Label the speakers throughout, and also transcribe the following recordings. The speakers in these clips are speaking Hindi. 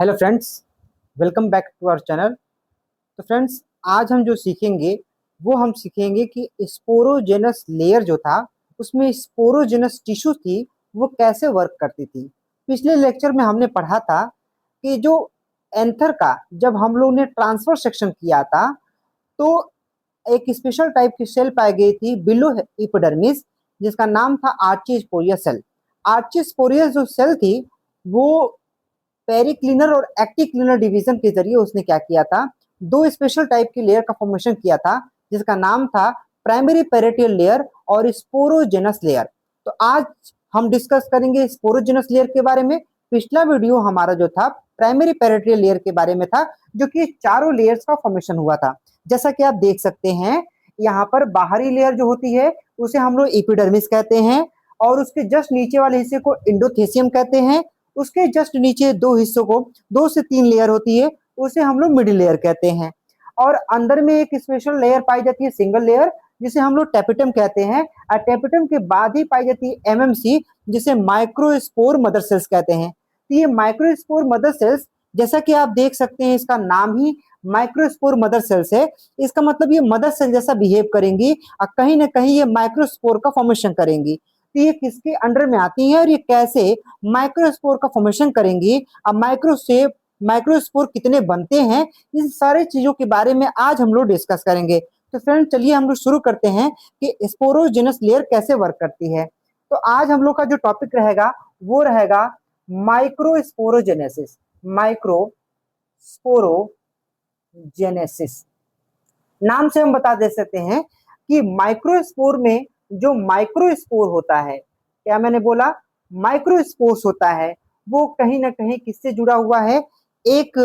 Speaker 1: Hello friends, welcome back to our channel. तो फ्रेंड्स, आज हम जो सीखेंगे वो हम सीखेंगे कि स्पोरोजेनस लेयर जो था उसमें स्पोरोजेनस टिश्यू थी वो कैसे वर्क करती थी। पिछले लेक्चर में हमने पढ़ा था कि जो एंथर का जब हम लोग ने ट्रांसफर सेक्शन किया था तो एक स्पेशल टाइप की सेल पाई गई थी बिलो एपिडर्मिस, जिसका नाम था आर्चिस्पोरिया सेल। आर्चिस्पोरिया जो सेल थी वो पेरिक्लिनर और एक्टिक्लिनर डिवीजन के जरिए उसने क्या किया था, दो स्पेशल टाइप की लेयर का फॉर्मेशन किया था जिसका नाम था प्राइमरी पेरिटियल लेयर और स्पोरोजेनस लेयर। तो आज हम डिस्कस करेंगे स्पोरोजेनस लेयर के बारे में। पिछला वीडियो हमारा जो था प्राइमरी पेरिटियल लेयर के बारे में था, जो कि चारों लेयर्स का फॉर्मेशन हुआ था। जैसा कि आप देख सकते हैं, यहाँ पर बाहरी लेयर जो होती है उसे हम लोग एपिडर्मिस कहते हैं, और उसके जस्ट नीचे वाले हिस्से को एंडोथेसियम कहते हैं। उसके जस्ट नीचे दो हिस्सों को, 2 से 3 लेयर होती है, उसे हम लोग मिडिल लेयर कहते हैं। और अंदर में एक स्पेशल लेयर पाई जाती है, सिंगल लेयर, जिसे हम लोग टेपिटम कहते हैं। और टेपिटम के बाद ही पाई जाती है एमएमसी, जिसे माइक्रोस्पोर मदर सेल्स कहते हैं। तो ये माइक्रोस्पोर मदर सेल्स, जैसा कि आप देख सकते हैं, इसका नाम ही माइक्रोस्पोर मदर सेल्स है। इसका मतलब ये मदर सेल जैसा बिहेव करेंगी और कहीं ना कहीं ये माइक्रोस्पोर का फॉर्मेशन करेंगी। तो ये किसके अंडर में आती है और ये कैसे माइक्रोस्पोर का फॉर्मेशन करेंगी, अब माइक्रोस्पोर कितने बनते हैं, इन सारे चीजों के बारे में आज हम लोग डिस्कस करेंगे। तो फ्रेंड, चलिए हम लोग शुरू करते हैं कि स्पोरोजेनस लेयर कैसे वर्क करती है। तो आज हम लोग का जो टॉपिक रहेगा वो रहेगा माइक्रोस्पोरोजेनेसिस। माइक्रोस्पोरोजेनेसिस नाम से हम बता दे सकते हैं कि माइक्रोस्पोर में जो माइक्रोस्पोर होता है, क्या मैंने बोला, माइक्रोस्पोर्स होता है, वो कहीं ना कहीं किससे जुड़ा हुआ है, एक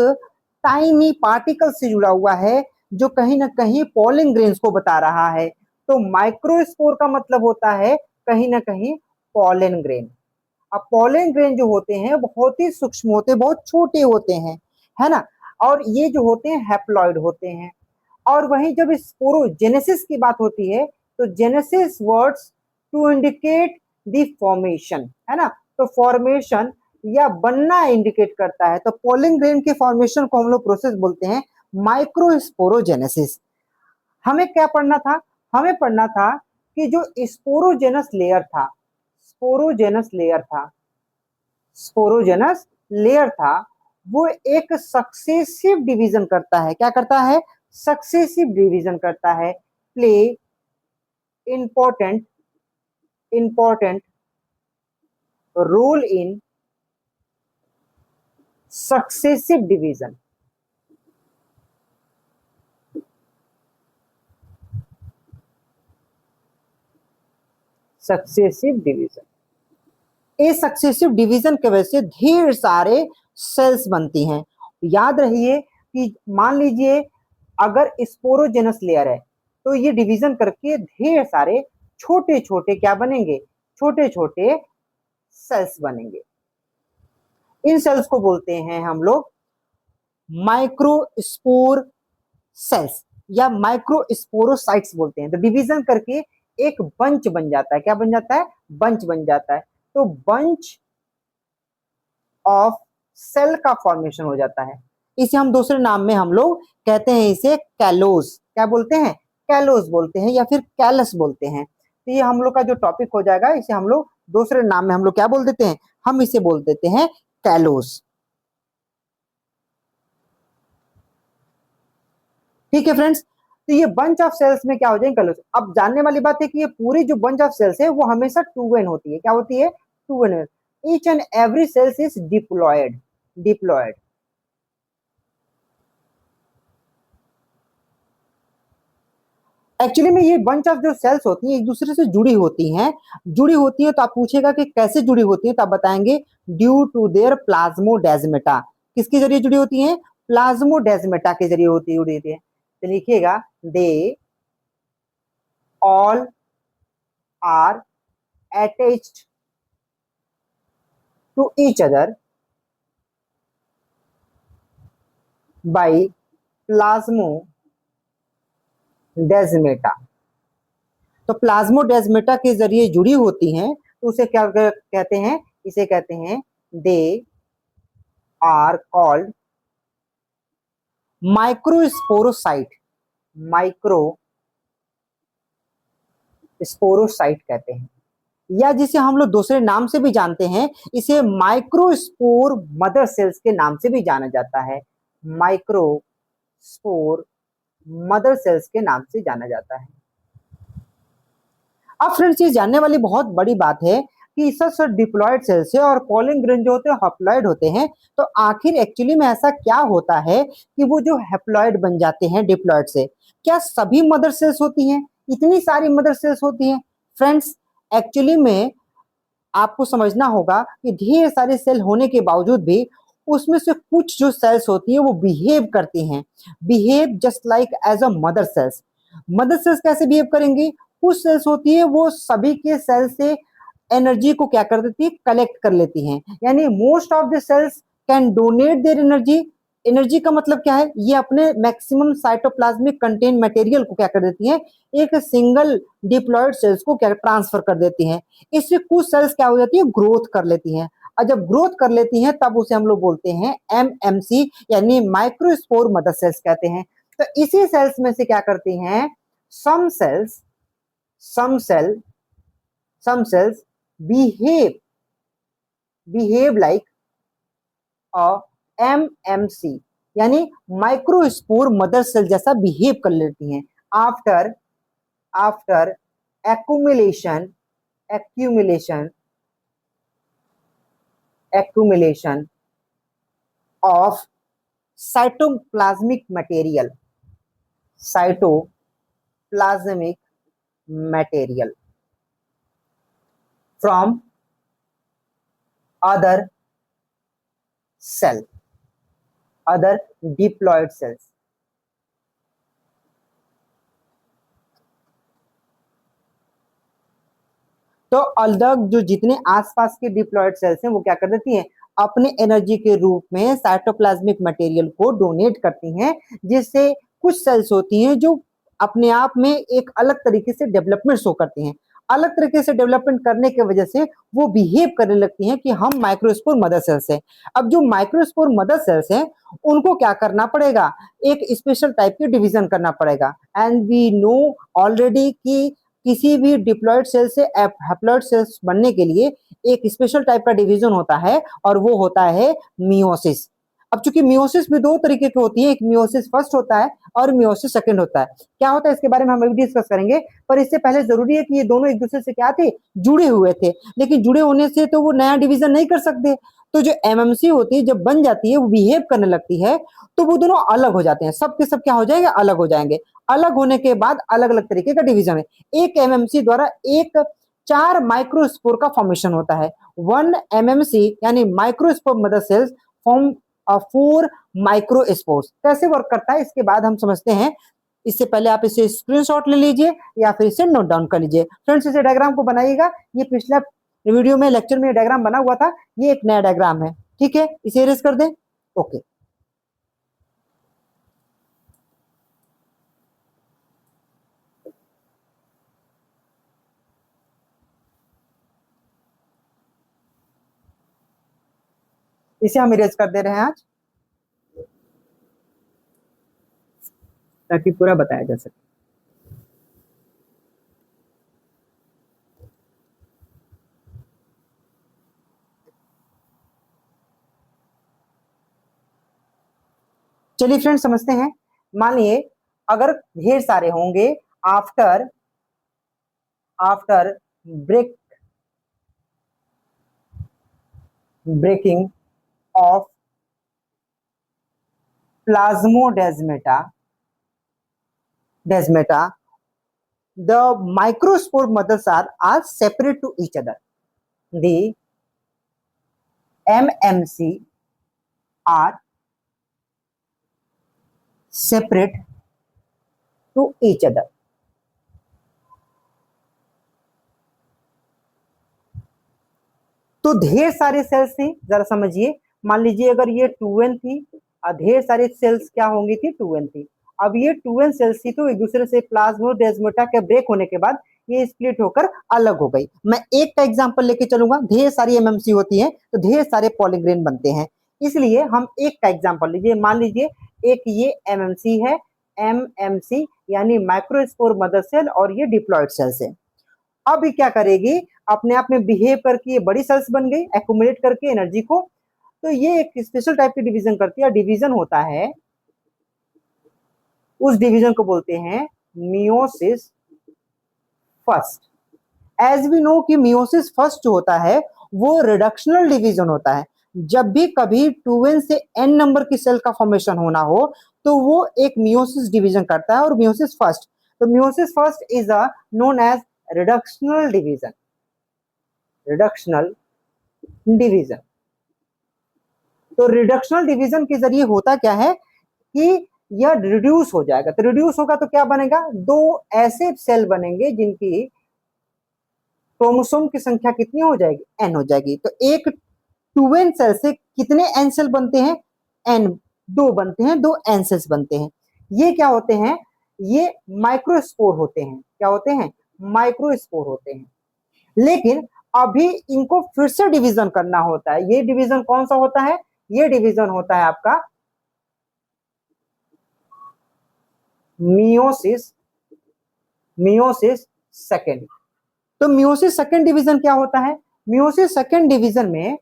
Speaker 1: टाइनी पार्टिकल से जुड़ा हुआ है जो कहीं ना कहीं पॉलन ग्रेन्स को बता रहा है। तो माइक्रोस्पोर का मतलब होता है कहीं ना कहीं पॉलन ग्रेन। अब पॉलन ग्रेन जो होते हैं बहुत ही सूक्ष्म होते हैं, बहुत छोटे होते हैं, है ना। और ये जो होते हैं हैप्लॉइड होते हैं। और वहीं जब स्पोरोजेनेसिस की बात होती है तो genesis words to indicate the formation, है ना। तो फॉर्मेशन या बनना इंडिकेट करता है। तो पोलिंग ग्रेन के फॉर्मेशन को हम लोग प्रोसेस बोलते हैं माइक्रोस्पोरोजेनेसिस। हमें क्या पढ़ना था, हमें पढ़ना था कि जो स्पोरोजेनस लेयर था, स्पोरोजेनस लेयर था, स्पोरोजेनस लेयर था, वो एक सक्सेसिव डिवीजन करता है। क्या करता है? सक्सेसिव डिवीजन करता है। Play important important role in successive division. Successive division, इस सक्सेसिव डिवीजन की वजह से ढेर सारे सेल्स बनती हैं। याद रहिए कि मान लीजिए अगर स्पोरोजेनस लेयर है तो ये डिवीजन करके ढेर सारे छोटे छोटे क्या बनेंगे, छोटे छोटे सेल्स बनेंगे। इन सेल्स को बोलते हैं हम लोग माइक्रोस्पोर सेल्स या माइक्रोस्पोरोसाइट्स बोलते हैं। तो डिवीजन करके एक बंच बन जाता है। क्या बन जाता है? बंच बन जाता है। तो बंच ऑफ सेल का फॉर्मेशन हो जाता है। इसे हम दूसरे नाम में हम लोग कहते हैं, इसे कैलोस। क्या बोलते हैं? कैलोस बोलते हैं या फिर कैलस बोलते हैं। तो ये हम लोग का जो टॉपिक हो जाएगा, इसे हम लोग दूसरे नाम में हम लोग क्या बोल देते हैं, हम इसे बोल देते हैं कैलोस। ठीक है फ्रेंड्स, तो ये बंच ऑफ सेल्स में क्या हो जाएंगे, कैलोस। अब जानने वाली बात है कि ये पूरी जो बंच ऑफ सेल्स है वो हमेशा 2n होती है। क्या होती है? 2n। Each and every cells is deployed. Deployed actually में ये बंच ऑफ जो सेल्स होती हैं एक दूसरे से जुड़ी होती हैं। जुड़ी होती है तो आप पूछेगा कि कैसे जुड़ी होती है, तो आप बताएंगे ड्यू टू देयर प्लाज्मोडेस्मेटा। किसके जरिए जुड़ी होती हैं? प्लाज्मोडेस्मेटा के जरिए जुड़ी होती है। तो लिखिएगा, they all are attached to each other by plasmodesmata. तो प्लाज्मोडेस्मेटा के जरिए जुड़ी होती हैं तो उसे क्या कहते हैं? इसे कहते हैं they are called microsporocyte, microsporocyte कहते हैं, या जिसे हम लोग दूसरे नाम से भी जानते हैं, इसे माइक्रोस्पोर मदर सेल्स के नाम से भी जाना जाता है, माइक्रोस्पोर मदर सेल्स के नाम से जाना जाता है। अब फ्रेंड्स ये जानने वाली बहुत बड़ी बात है कि सब डिप्लॉयड सेल्स है और पॉलिन ग्रेन जो होते हैं हैप्लॉयड होते हैं, तो आखिर एक्चुअली में ऐसा क्या होता है कि वो जो हैप्लॉयड बन जाते हैं डिप्लॉयड से? क्या सभी मदर सेल्स होती हैं? इतनी सारी मदर सेल्स होती हैं? फ्रेंड्स एक्चुअली में आपको समझना होगा कि ढेर सारे सेल होने के बावजूद भी उसमें से कुछ जो सेल्स होती हैं वो बिहेव करती हैं, behave just like as a mother cells. Mother cells कैसे बिहेव करेंगी? कुछ सेल्स होती है वो सभी के सेल से एनर्जी को क्या कर देती है, कलेक्ट कर लेती हैं, यानी most of the cells can donate their energy. Energy का मतलब क्या है? ये अपने मैक्सिमम साइटोप्लाज्मिक कंटेन मटेरियल को क्या कर देती हैं, एक सिंगल डिप्लॉयड सेल्स को क्या ट्रांसफर कर देती हैं। इससे कुछ सेल्स क्या हो जाती है, ग्रोथ कर लेती हैं, और जब ग्रोथ कर लेती हैं तब उसे हम लोग बोलते हैं एमएमसी, यानी माइक्रोस्पोर मदर सेल्स कहते हैं। तो इसी सेल्स में से क्या करती हैं, some cells some cells behave like a MMC, यानी माइक्रोस्पोर मदर सेल जैसा बिहेव कर लेती हैं after accumulation of cytoplasmic material from other diploid cells। तो अलग जो जितने आसपास के डिप्लॉयड सेल्स हैं वो क्या कर देती हैं, अपने एनर्जी के रूप में साइटोप्लाज्मिक मटेरियल को डोनेट करती हैं, जिससे कुछ सेल्स होती हैं जो अपने आप में एक अलग तरीके से डेवलपमेंट शो करती हैं। अलग तरीके से डेवलपमेंट करने की वजह से वो बिहेव करने लगती हैं कि हम माइक्रोस्पोर मदर सेल्स हैं। अब जो माइक्रोस्पोर मदर सेल्स हैं उनको क्या करना पड़ेगा, एक स्पेशल टाइप की डिवीजन करना पड़ेगा। एंड वी नो ऑलरेडी कि किसी भी डिप्लॉयड सेल से हैप्लॉयड सेल्स बनने के लिए एक स्पेशल टाइप का डिवीजन होता है और वो होता है मियोसिस। अब चूंकि मियोसिस भी दो तरीके की होती है, एक मियोसिस फर्स्ट होता है और मियोसिस सेकंड होता है। क्या होता है इसके बारे में हम अभी डिस्कस करेंगे, पर इससे पहले जरूरी है कि ये दोनों एक दूसरे से क्या थे, जुड़े हुए थे, लेकिन जुड़े होने से तो वो नया डिवीजन नहीं कर सकते। तो जो एमएमसी होती है जब बन जाती है, वो बिहेव करने लगती है, तो वो दोनों अलग हो जाते हैं, सब के सब क्या हो जाएंगे, अलग हो जाएंगे। अलग होने के बाद अलग अलग तरीके का डिवीजन है। एक एमएमसी द्वारा एक 4 माइक्रोस्पोर का फॉर्मेशन होता है। 1 एमएमसी यानी microspore mother cells form 4 microspores. कैसे वर्क करता है इसके बाद हम समझते हैं। इससे पहले आप इसे स्क्रीनशॉट ले लीजिए या फिर इसे नोट डाउन कर लीजिए। फ्रेंड्स इसे डायग्राम को बनाइएगा, ये पिछला वीडियो में लेक्चर में डायग्राम बना हुआ था, ये एक नया डायग्राम है, ठीक है, इसे इरेज कर दें। ओके, इसे हम इरेज कर दे रहे हैं आज, ताकि पूरा बताया जा सके। चलिए फ्रेंड्स समझते हैं। मान लिए अगर ढेर सारे होंगे after breaking off plasmodesmata, the microspore mothers are separate to each other. The MMC are separate to each other. तो ढेर सारे सेल्स थी, जरा समझिए। मान लीजिए अगर ये 2n थी और ढेर सारे सेल्स क्या होंगी थी, 2n थी। अब ये 2n सेल्स थी तो एक दूसरे से प्लाज्मोडेस्माटा के ब्रेक होने के बाद ये स्प्लिट होकर अलग हो गई। मैं एक का एग्जांपल लेके चलूंगा। ढेर सारी एमएमसी होती है तो ढेर सारे पॉलीग्रेन बनते हैं। इसलिए हम एक का एग्जांपल लीजिए, मान लीजिए एक ये एमएमसी है, एमएमसी यानी माइक्रोस्पोर मदर सेल, और ये डिप्लॉयड सेल्स है। अब ये क्या करेगी, अपने आप में बिहेव करके ये बड़ी सेल्स बन गई एक्यूमुलेट करके एनर्जी को। तो ये एक स्पेशल टाइप की डिवीजन करती है, डिवीजन होता है, उस डिवीजन को बोलते हैं meiosis first. As we know कि मियोसिस फर्स्ट जो होता है वो रिडक्शनल डिवीजन होता है। जब भी कभी 2n से n नंबर की सेल का फॉर्मेशन होना हो तो वो एक मियोसिस डिवीजन करता है, और मियोसिस फर्स्ट, तो meiosis first is a known as reductional division, reductional division. तो रिडक्शनल डिवीजन के जरिए होता क्या है कि यह रिड्यूस हो जाएगा। तो रिड्यूस होगा तो क्या बनेगा, दो ऐसे सेल बनेंगे जिनकी क्रोमोसोम की संख्या कितनी हो जाएगी, n हो जाएगी। तो एक 2n सेल से कितने n सेल बनते हैं, n, दो बनते हैं, दो n सेल्स बनते हैं। ये क्या होते हैं, ये माइक्रोस्पोर होते हैं। क्या होते हैं, माइक्रोस्पोर होते हैं। लेकिन अभी इनको फिर से डिवीजन करना होता है। ये डिवीजन कौन सा होता है, ये डिवीजन होता है आपका मियोसिस, मियोसिस सेकेंड। तो मियोसिस सेकेंड डिवीजन क्या होता है, मियोसिस सेकेंड डिवीजन में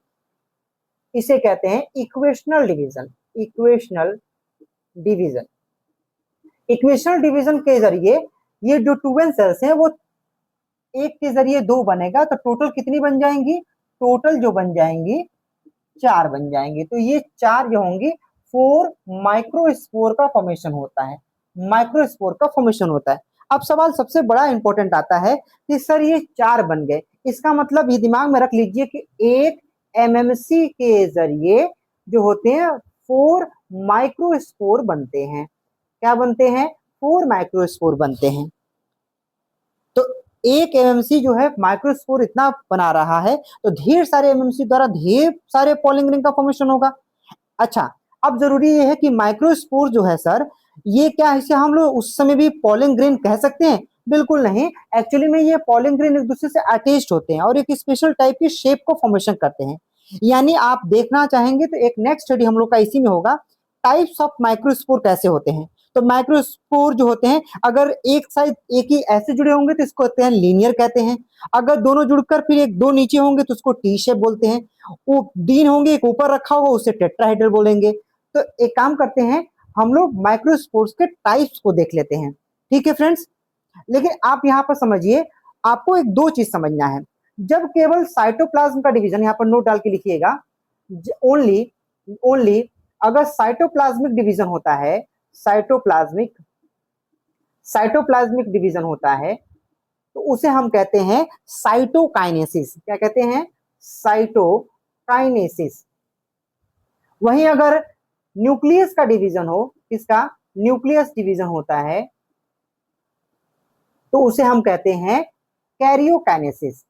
Speaker 1: इसे कहते हैं equational division, equational division. Equational division के जरिए ये जो 2n सेल्स हैं वो एक के जरिए दो बनेगा, तो टोटल कितनी बन जाएंगी, टोटल जो बन जाएंगी 4 बन जाएंगे। तो ये 4 जो होंगी 4 माइक्रोस्पोर का फॉर्मेशन होता है, माइक्रोस्पोर का फॉर्मेशन होता है। अब सवाल सबसे बड़ा इंपॉर्टेंट आता है कि सर ये 4 बन गए, इसका मतलब ये दिमाग में रख लीजिए कि एक एमएमसी के जरिए जो होते हैं 4 माइक्रोस्पोर बनते हैं। क्या बनते हैं, 4 माइक्रोस्पोर बनते हैं। तो एक एमएमसी जो है माइक्रोस्पोर इतना बना रहा है, तो ढेर सारे एमएमसी द्वारा ढेर सारे पॉलिंग रिंग का फॉर्मेशन होगा। अच्छा, अब जरूरी ये है कि माइक्रोस्पोर जो है सर, ये क्या है, इसे हम लोग उस समय भी पॉलिंग ग्रेन कह सकते हैं, बिल्कुल नहीं। एक्चुअली में ये पॉलिंग ग्रेन एक दूसरे से अटैच्ड होते हैं और एक स्पेशल टाइप की शेप को फॉर्मेशन करते हैं। यानी आप देखना चाहेंगे तो एक नेक्स्ट स्टडी हम लोग का इसी में होगा, टाइप्स ऑफ माइक्रोस्पोर कैसे होते हैं। तो माइक्रोस्पोर जो होते हैं, अगर एक साइड एक ही ऐसे जुड़े होंगे तो इसको कहते हैं लीनियर कहते हैं। अगर दोनों जुड़कर फिर एक दो नीचे होंगे तो उसको टी शेप बोलते हैं। वो तीन होंगे, एक ऊपर रखा होगा, उसे टेट्राहेड्रल बोलेंगे। तो एक काम करते हैं, हम लोग माइक्रोस्पोर्स के टाइप्स को देख लेते हैं, ठीक है फ्रेंड्स। लेकिन आप यहाँ पर समझिए, आपको एक दो चीज समझना है। जब केवल साइटोप्लाज्म का डिवीजन, यहाँ पर नोट डाल के लिखिएगा, ओनली ओनली अगर साइटोप्लाज्मिक डिवीजन होता है, साइटोप्लाज्मिक साइटोप्लाज्मिक डिवीजन होता है, तो उसे हम कहते हैं साइटोकाइनेसिस। क्या कहते हैं, साइटोकाइनेसिस। वहीं अगर न्यूक्लियस का डिवीजन हो, किसका, न्यूक्लियस डिवीजन होता है, तो उसे हम कहते हैं कैरियोकाइनेसिस,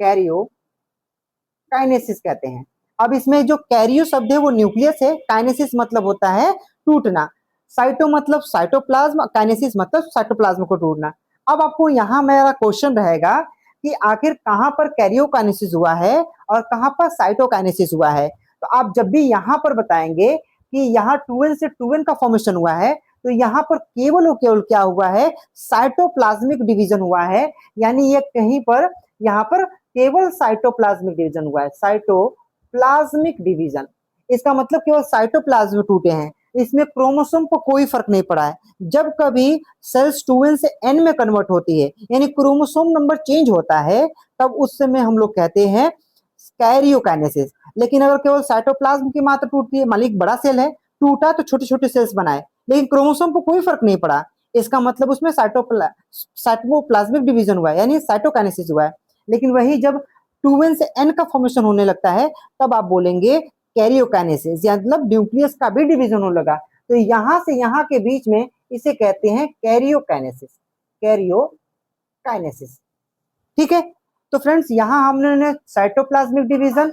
Speaker 1: कैरियोकाइनेसिस कहते हैं। अब इसमें जो कैरियो शब्द है वो न्यूक्लियस है, काइनेसिस मतलब होता है टूटना। साइटो मतलब साइटोप्लाज्म, काइनेसिस मतलब साइटोप्लाज्म को टूटना। अब आपको यहाँ मेरा क्वेश्चन रहेगा कि आखिर कहाँ पर कैरियोकाइनेसिस हुआ है और कहाँ पर साइटोकाइनेसिस हुआ है। तो आप जब भी यहाँ पर बताएंगे कि यहाँ 2n से 2n का फॉर्मेशन हुआ है, तो यहाँ पर केवल और केवल क्या हुआ है, साइटोप्लाज्मिक डिवीजन हुआ है। यानी ये कहीं पर यहाँ पर केवल साइटोप्लाज्मिक डिवीजन हुआ है, साइटोप्लाज्मिक डिवीजन। इसका मतलब केवल साइटोप्लाज्म टूटे हैं, इसमें क्रोमोसोम को कोई फर्क नहीं पड़ा है। जब कभी सेल्स 2n से n में कन्वर्ट होती है, यानी क्रोमोसोम नंबर चेंज होता है, तब उस समय हम लोग कहते हैं कैरियोकाइनेसिस। लेकिन अगर केवल साइटोप्लाज्म की मात्रा टूटती है, मालिक बड़ा सेल है, टूटा तो छोटे छोटे सेल्स बनाए, लेकिन क्रोमोसोम को कोई फर्क नहीं पड़ा, इसका मतलब उसमें साइटोप्लाज्मिक डिवीजन हुआ है, यानी साइटोकाइनेसिस हुआ है। लेकिन वही जब 2n से n का फॉर्मेशन होने लगता है, तब आप बोलेंगे कैरियोकाइनेसिस, या मतलब न्यूक्लियस का भी डिवीजन होने लगा। तो यहां से यहाँ के बीच में इसे कहते हैं कैरियोकाइनेसिस, कैरियोकाइनेसिस, ठीक है। तो फ्रेंड्स, यहाँ हमने साइटोप्लाज्मिक डिवीजन,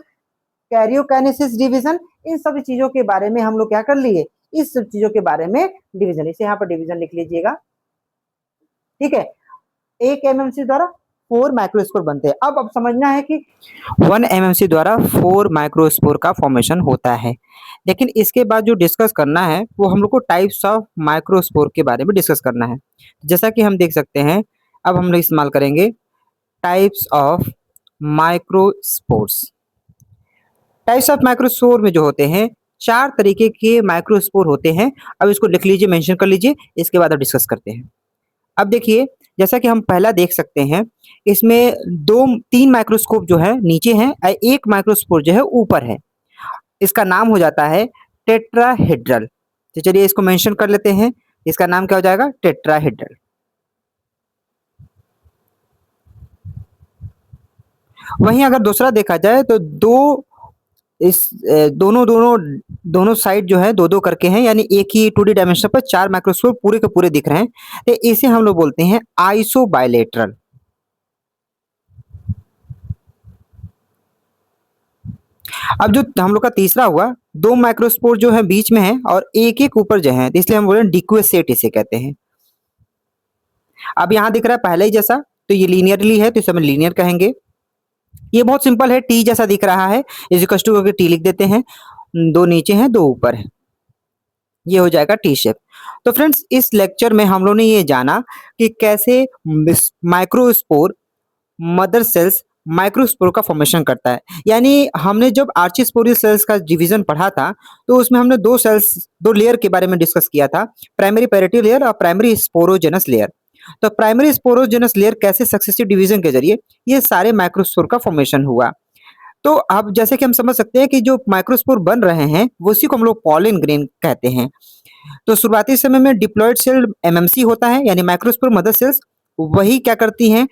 Speaker 1: कैरियोकाइनेसिस डिवीजन, इन सभी चीजों के बारे में हम लोग क्या कर लिए, इस सब चीजों के बारे में डिवीजन, इसे यहाँ पर डिवीजन लिख लीजिएगा, ठीक है। एक एमएमसी द्वारा 4 माइक्रोस्पोर बनते हैं। अब समझना है कि 1 एमएमसी द्वारा 4 माइक्रोस्पोर का फॉर्मेशन होता है। लेकिन इसके बाद जो डिस्कस करना है वो हम लोग को टाइप्स ऑफ माइक्रोस्पोर के बारे में डिस्कस करना है। जैसा कि हम देख सकते हैं, अब हम लोग इस्तेमाल करेंगे types of microspores. Types of microspore में जो होते हैं 4 तरीके के माइक्रोस्पोर होते हैं। अब इसको लिख लीजिए, मेंशन कर लीजिए, इसके बाद अब डिस्कस करते हैं। अब देखिए, जैसा कि हम पहला देख सकते हैं, इसमें 2-3 माइक्रोस्कोप जो है नीचे हैं, एक माइक्रोस्पोर जो है ऊपर है। इसका नाम हो जाता है टेट्राहेड्रल। तो चलिए इसको मेंशन कर लेते हैं, इसका नाम क्या हो जाएगा? टेट्राहेड्रल। वहीं अगर दूसरा देखा जाए तो दोनों दोनों दोनों साइड जो है 2-2 करके हैं, यानी एक ही 2D डायमेंशन पर 4 माइक्रोस्कोप पूरे के पूरे दिख रहे हैं, तो इसे हम लोग बोलते हैं आइसोबाइलेटरल। अब जो हम लोग का तीसरा हुआ, 2 माइक्रोस्पोर जो है बीच में है और एक-एक ऊपर जो है, तो इसलिए हम बोल रहे हैं डिक्वेसेट इसे कहते हैं। अब यहाँ दिख रहा है पहले ही जैसा, तो ये लीनियरली है, तो इसे हम लीनियर कहेंगे। ये बहुत सिंपल है, टी जैसा दिख रहा है, इज इक्वल टू करके टी लिख देते हैं, 2 नीचे हैं 2 ऊपर है, ये हो जाएगा टी शेप। तो फ्रेंड्स, इस लेक्चर में हम लोग ने ये जाना कि कैसे माइक्रोस्पोर मदर सेल्स माइक्रोस्पोर का फॉर्मेशन करता है। यानी हमने जब आर्चिस्पोरियल सेल्स का डिवीजन पढ़ा था, तो उसमें हमने 2 लेयर के बारे में डिस्कस किया था, प्राइमरी पैरेटिव लेयर और प्राइमरी स्पोरोजेनस लेयर। तो प्राइमरी स्पोरोजेनस लेयर कैसे सक्सेसिव डिवीजन के जरिए ये सारे माइक्रोस्पोर का फॉर्मेशन हुआ। तो अब जैसे कि हम समझ सकते हैं कि जो माइक्रोस्पोर बन रहे हैं वो उसी को हम लोग पॉलिन ग्रेन कहते हैं। तो शुरुआती समय में डिप्लॉयड सेल एमएमसी होता है, यानी माइक्रोस्पोर मदर सेल्स वही क्या करती हैं,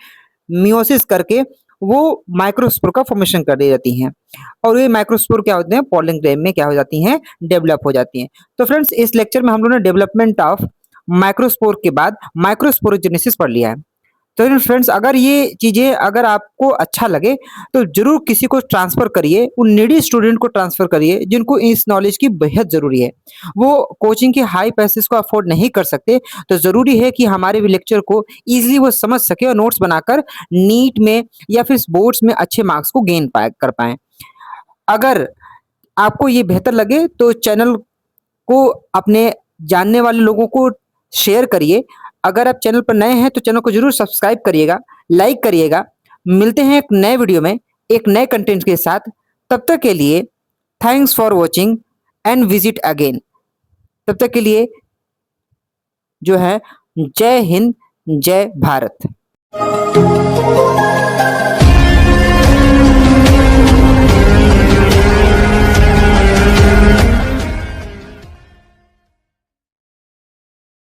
Speaker 1: मियोसिस करके वो माइक्रोस्पोर का फॉर्मेशन कर दी जाती हैं, और ये माइक्रोस्पोर क्या होते हैं, पॉलिन ग्रेन में क्या हो जाती हैं, डेवलप हो जाती हैं। तो फ्रेंड्स, इस लेक्चर में हम लोगों ने डेवलपमेंट ऑफ माइक्रोस्पोर के बाद माइक्रोस्पोरोजेनेसिस पढ़ लिया है। तो फ्रेंड्स, अगर ये चीजें अगर आपको अच्छा लगे तो जरूर किसी को ट्रांसफर करिए, उन नीडी स्टूडेंट को ट्रांसफर करिए जिनको इस नॉलेज की बेहद जरूरी है। वो कोचिंग के हाई पैसेज को अफोर्ड नहीं कर सकते, तो जरूरी है कि हमारे भी लेक्चर को इजीली वो समझ सके और नोट्स बनाकर नीट में या फिर बोर्ड्स में अच्छे मार्क्स को गेन कर पाए। अगर आपको ये बेहतर लगे तो चैनल को अपने जानने वाले लोगों को शेयर करिए। अगर आप चैनल पर नए हैं तो चैनल को जरूर सब्सक्राइब करिएगा, लाइक करिएगा। मिलते हैं एक नए वीडियो में एक नए कंटेंट के साथ। तब तक के लिए thanks for watching and visit again. तब तक के लिए जो है, जय हिंद, जय भारत।